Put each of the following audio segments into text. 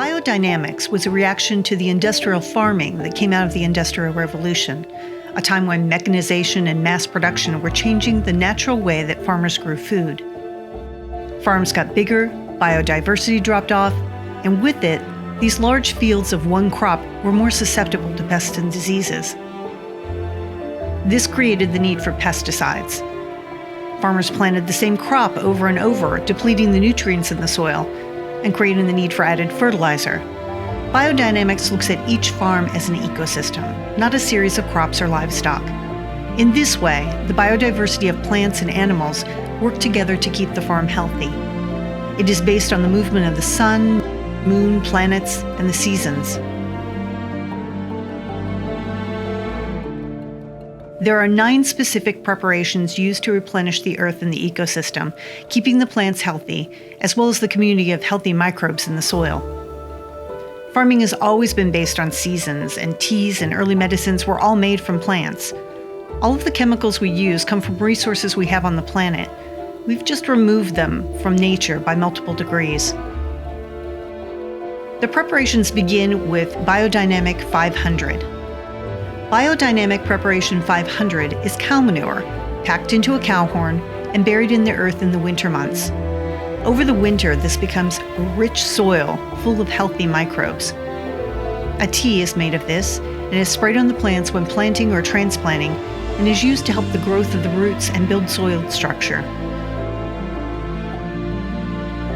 Biodynamics was a reaction to the industrial farming that came out of the Industrial Revolution, a time when mechanization and mass production were changing the natural way that farmers grew food. Farms got bigger, biodiversity dropped off, and with it, these large fields of one crop were more susceptible to pests and diseases. This created the need for pesticides. Farmers planted the same crop over and over, depleting the nutrients in the soil and creating the need for added fertilizer. Biodynamics looks at each farm as an ecosystem, not a series of crops or livestock. In this way, the biodiversity of plants and animals work together to keep the farm healthy. It is based on the movement of the sun, moon, planets, and the seasons. There are 9 specific preparations used to replenish the earth and the ecosystem, keeping the plants healthy, as well as the community of healthy microbes in the soil. Farming has always been based on seasons, and teas and early medicines were all made from plants. All of the chemicals we use come from resources we have on the planet. We've just removed them from nature by multiple degrees. The preparations begin with Biodynamic 500. Biodynamic Preparation 500 is cow manure, packed into a cow horn and buried in the earth in the winter months. Over the winter, this becomes a rich soil full of healthy microbes. A tea is made of this and is sprayed on the plants when planting or transplanting and is used to help the growth of the roots and build soil structure.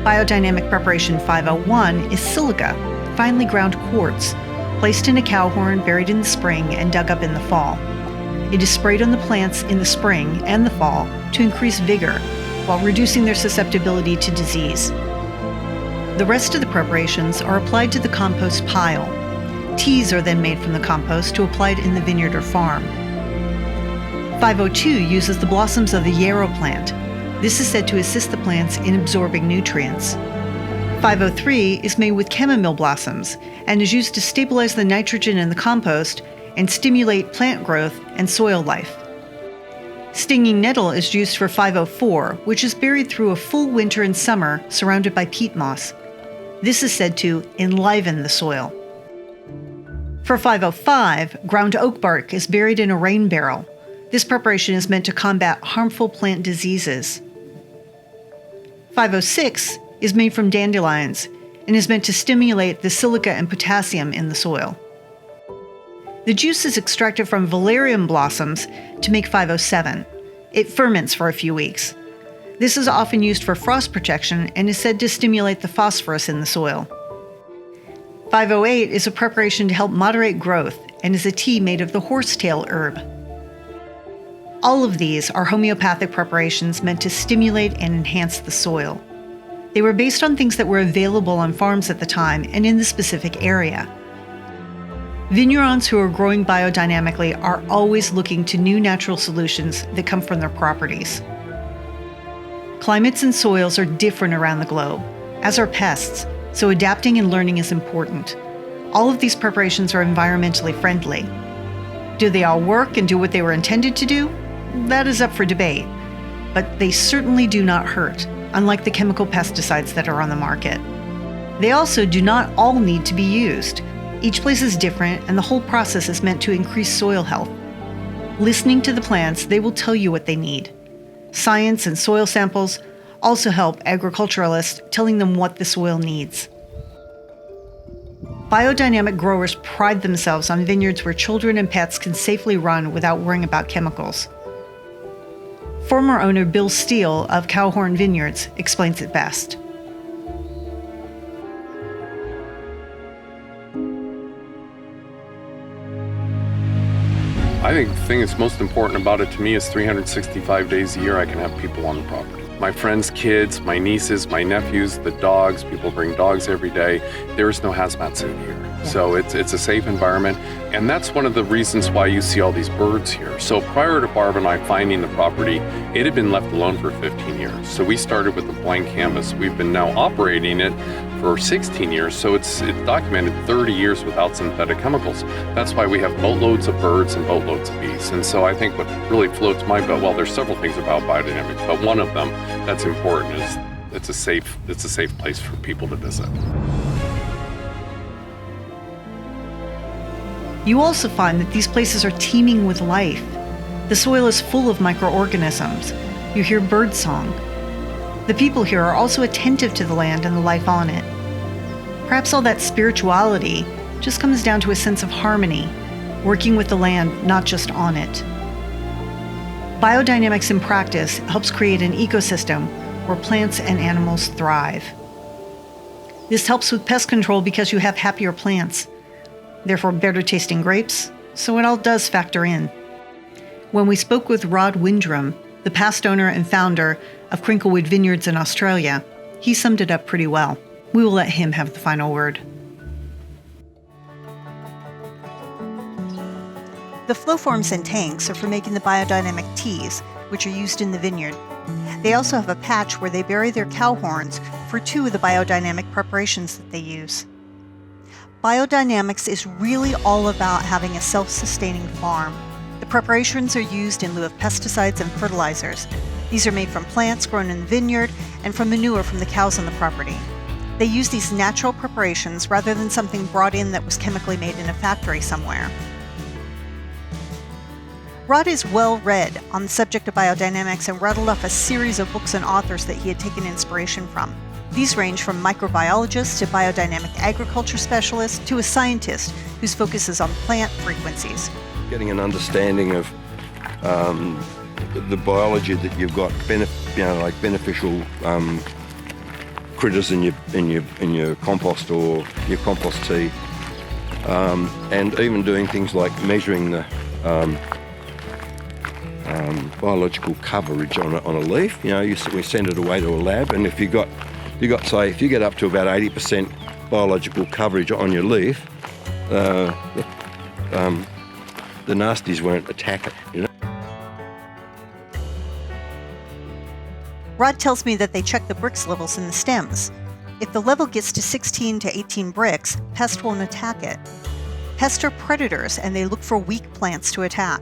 Biodynamic Preparation 501 is silica, finely ground quartz, placed in a cow horn, buried in the spring, and dug up in the fall. It is sprayed on the plants in the spring and the fall to increase vigor while reducing their susceptibility to disease. The rest of the preparations are applied to the compost pile. Teas are then made from the compost to apply it in the vineyard or farm. 502 uses the blossoms of the yarrow plant. This is said to assist the plants in absorbing nutrients. 503 is made with chamomile blossoms and is used to stabilize the nitrogen in the compost and stimulate plant growth and soil life. Stinging nettle is used for 504, which is buried through a full winter and summer surrounded by peat moss. This is said to enliven the soil. For 505, ground oak bark is buried in a rain barrel. This preparation is meant to combat harmful plant diseases. 506 is made from dandelions and is meant to stimulate the silica and potassium in the soil. The juice is extracted from valerian blossoms to make 507. It ferments for a few weeks. This is often used for frost protection and is said to stimulate the phosphorus in the soil. 508 is a preparation to help moderate growth and is a tea made of the horsetail herb. All of these are homeopathic preparations meant to stimulate and enhance the soil. They were based on things that were available on farms at the time and in the specific area. Vineyards who are growing biodynamically are always looking to new natural solutions that come from their properties. Climates and soils are different around the globe, as are pests, so adapting and learning is important. All of these preparations are environmentally friendly. Do they all work and do what they were intended to do? That is up for debate, but they certainly do not hurt, unlike the chemical pesticides that are on the market. They also do not all need to be used. Each place is different, and the whole process is meant to increase soil health. Listening to the plants, they will tell you what they need. Science and soil samples also help agriculturalists, telling them what the soil needs. Biodynamic growers pride themselves on vineyards where children and pets can safely run without worrying about chemicals. Former owner Bill Steele of Cowhorn Vineyards explains it best. I think the thing that's most important about it to me is 365 days a year I can have people on the property. My friends' kids, my nieces, my nephews, the dogs, people bring dogs every day. There is no hazmat suit here. So it's a safe environment, and that's one of the reasons why you see all these birds here. So prior to Barb and I finding the property, it had been left alone for 15 years. So we started with a blank canvas. We've been now operating it for 16 years, so it's documented 30 years without synthetic chemicals. That's why we have boatloads of birds and boatloads of bees. And so I think what really floats my boat, well, there's several things about biodynamics, but one of them that's important is it's a safe place for people to visit. You also find that these places are teeming with life. The soil is full of microorganisms. You hear birdsong. The people here are also attentive to the land and the life on it. Perhaps all that spirituality just comes down to a sense of harmony, working with the land, not just on it. Biodynamics in practice helps create an ecosystem where plants and animals thrive. This helps with pest control because you have happier plants, therefore better tasting grapes, so it all does factor in. When we spoke with Rod Windrum, the past owner and founder of Crinklewood Vineyards in Australia, he summed it up pretty well. We will let him have the final word. The flow forms and tanks are for making the biodynamic teas, which are used in the vineyard. They also have a patch where they bury their cow horns for 2 of the biodynamic preparations that they use. Biodynamics is really all about having a self-sustaining farm. The preparations are used in lieu of pesticides and fertilizers. These are made from plants grown in the vineyard and from manure from the cows on the property. They use these natural preparations rather than something brought in that was chemically made in a factory somewhere. Rod is well read on the subject of biodynamics and rattled off a series of books and authors that he had taken inspiration from. These range from microbiologists to biodynamic agriculture specialists to a scientist whose focus is on plant frequencies. Getting an understanding of the biology that you've got, like beneficial critters in your compost or your compost tea, and even doing things like measuring the biological coverage on a leaf. We send it away to a lab, and if you get up to about 80% biological coverage on your leaf, the nasties won't attack it. Rod tells me that they check the Brix levels in the stems. If the level gets to 16 to 18 Brix, pests won't attack it. Pests are predators, and they look for weak plants to attack.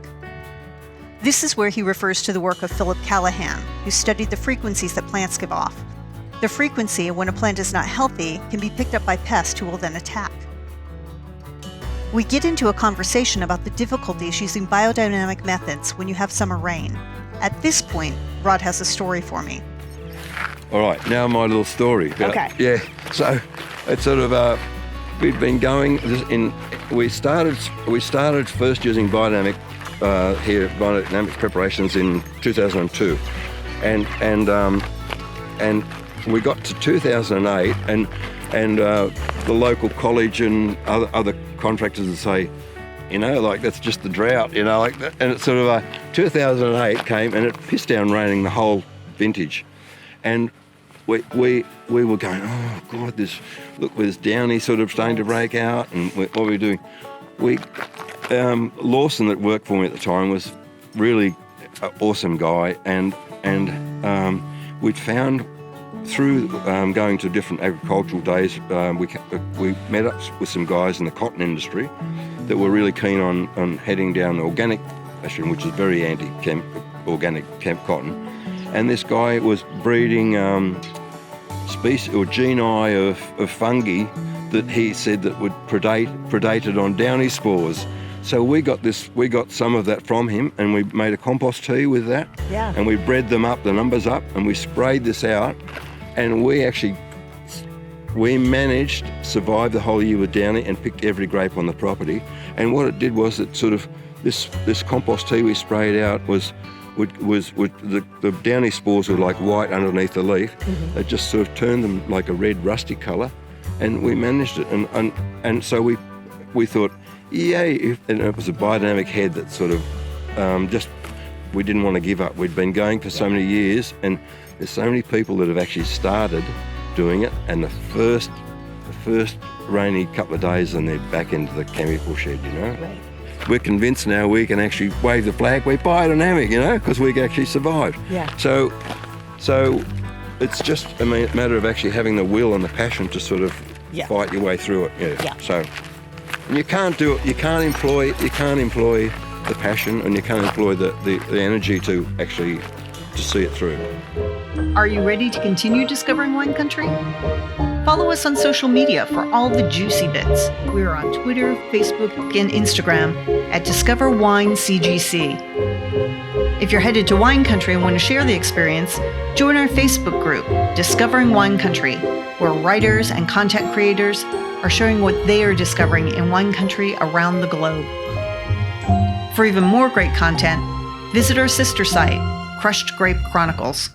This is where he refers to the work of Philip Callahan, who studied the frequencies that plants give off. The frequency, when a plant is not healthy, can be picked up by pests who will then attack. We get into a conversation about the difficulties using biodynamic methods when you have summer rain. At this point, Rod has a story for me. All right, now my little story. Okay. Yeah, so it's sort of, we've been going, we started first using biodynamic biodynamic preparations in 2002, and we got to 2008, and the local college and other contractors would say, that's just the drought, like that. And it's sort of 2008 came and it pissed down raining the whole vintage, and we were going, oh God, there's downy sort of starting to break out, and what are we doing? Lawson, that worked for me at the time, was really an awesome guy, and we'd found through going to different agricultural days, we met up with some guys in the cotton industry that were really keen on heading down the organic fashion, which is very anti-organic cotton. And this guy was breeding species or genii of fungi that he said that would predated on downy spores. So we got some of that from him, and we made a compost tea with that. Yeah. And we bred them up, the numbers up, and we sprayed this out, and we managed to survive the whole year with downy and picked every grape on the property. And what it did was it sort of, this compost tea we sprayed out was the downy spores were like white underneath the leaf. Mm-hmm. It just sort of turned them like a red rusty colour, and we managed it. And so we thought, yay! And it was a biodynamic head that sort of we didn't want to give up. We'd been going for so many years, and there's so many people that have actually started doing it, and the first rainy couple of days and they're back into the chemical shed, Right. We're convinced now we can actually wave the flag, we're biodynamic, because we actually survived. Yeah. So it's just a matter of actually having the will and the passion to sort of fight your way through it. Yeah. So and you can't do it, you can't employ the passion, and you can't employ the energy to actually to see it through. Are you ready to continue discovering wine country? Follow us on social media for all the juicy bits. We are on Twitter, Facebook, and Instagram at DiscoverWineCGC. If you're headed to wine country and want to share the experience, join our Facebook group, Discovering Wine Country, where writers and content creators are sharing what they are discovering in wine country around the globe. For even more great content, visit our sister site, Crushed Grape Chronicles.